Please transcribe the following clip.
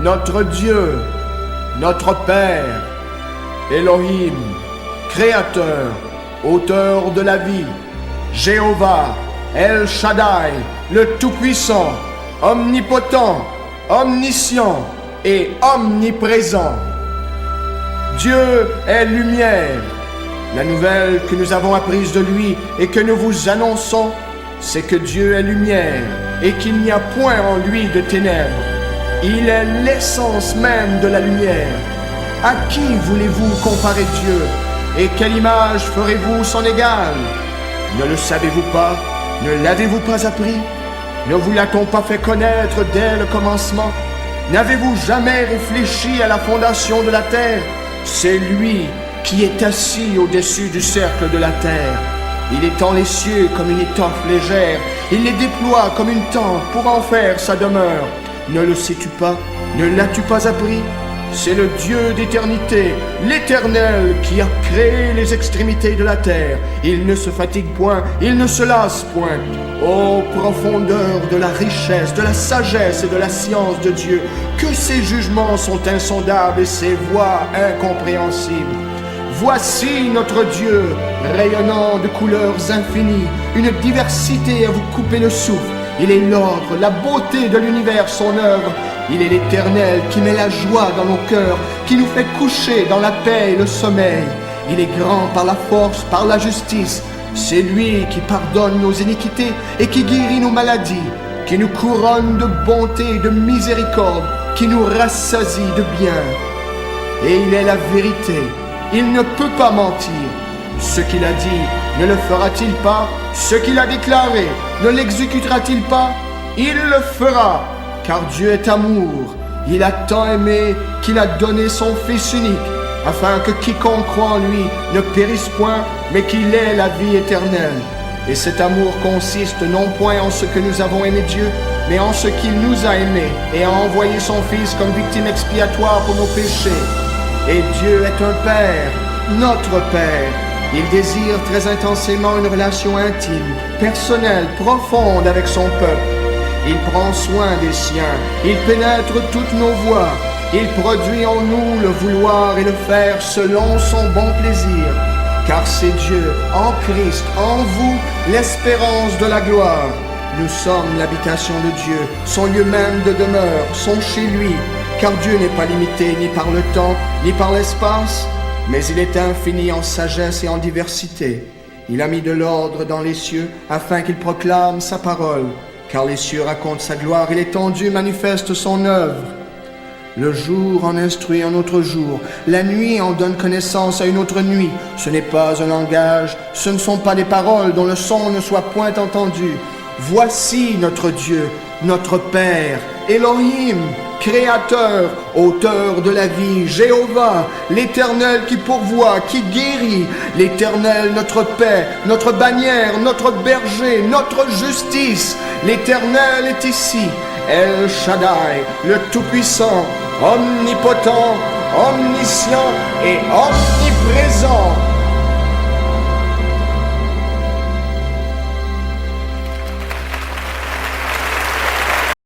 notre Dieu, notre Père, Elohim, Créateur, Auteur de la vie, Jéhovah, El Shaddai, le Tout-Puissant, Omnipotent, Omniscient et Omniprésent. Dieu est lumière. La nouvelle que nous avons apprise de lui et que nous vous annonçons, c'est que Dieu est lumière et qu'il n'y a point en lui de ténèbres. Il est l'essence même de la lumière. À qui voulez-vous comparer Dieu? Et quelle image ferez-vous son égale? Ne le savez-vous pas? Ne l'avez-vous pas appris? Ne vous l'a-t-on pas fait connaître dès le commencement? N'avez-vous jamais réfléchi à la fondation de la terre? C'est lui qui est assis au-dessus du cercle de la terre. Il étend les cieux comme une étoffe légère. Il les déploie comme une tente pour en faire sa demeure. Ne le sais-tu pas? Ne l'as-tu pas appris? C'est le Dieu d'éternité, l'Éternel qui a créé les extrémités de la terre. Il ne se fatigue point, il ne se lasse point. Ô profondeur de la richesse, de la sagesse et de la science de Dieu, que ses jugements sont insondables et ses voies incompréhensibles. Voici notre Dieu, rayonnant de couleurs infinies, une diversité à vous couper le souffle. Il est l'ordre, la beauté de l'univers, son œuvre. Il est l'Éternel qui met la joie dans nos cœurs, qui nous fait coucher dans la paix et le sommeil. Il est grand par la force, par la justice. C'est lui qui pardonne nos iniquités et qui guérit nos maladies, qui nous couronne de bonté et de miséricorde, qui nous rassasie de bien. Et il est la vérité. Il ne peut pas mentir. Ce qu'il a dit, ne le fera-t-il pas? Ce qu'il a déclaré, ne l'exécutera-t-il pas? Il le fera, car Dieu est amour. Il a tant aimé qu'il a donné son Fils unique, afin que quiconque croit en lui ne périsse point, mais qu'il ait la vie éternelle. Et cet amour consiste non point en ce que nous avons aimé Dieu, mais en ce qu'il nous a aimés et a envoyé son Fils comme victime expiatoire pour nos péchés. Et Dieu est un Père, notre Père. Il désire très intensément une relation intime, personnelle, profonde avec son peuple. Il prend soin des siens, il pénètre toutes nos voies, il produit en nous le vouloir et le faire selon son bon plaisir. Car c'est Dieu, en Christ, en vous, l'espérance de la gloire. Nous sommes l'habitation de Dieu, son lieu même de demeure, son chez lui. Car Dieu n'est pas limité ni par le temps, ni par l'espace, mais il est infini en sagesse et en diversité. Il a mis de l'ordre dans les cieux afin qu'il proclame sa parole. Car les cieux racontent sa gloire et l'étendue manifeste son œuvre. Le jour en instruit un autre jour, la nuit en donne connaissance à une autre nuit. Ce n'est pas un langage, ce ne sont pas des paroles dont le son ne soit point entendu. Voici notre Dieu, notre Père, Elohim, Créateur, Auteur de la vie, Jéhovah, l'Éternel qui pourvoit, qui guérit, l'Éternel notre paix, notre bannière, notre berger, notre justice. L'Éternel est ici, El Shaddai, le Tout-Puissant, omnipotent, omniscient et omniprésent.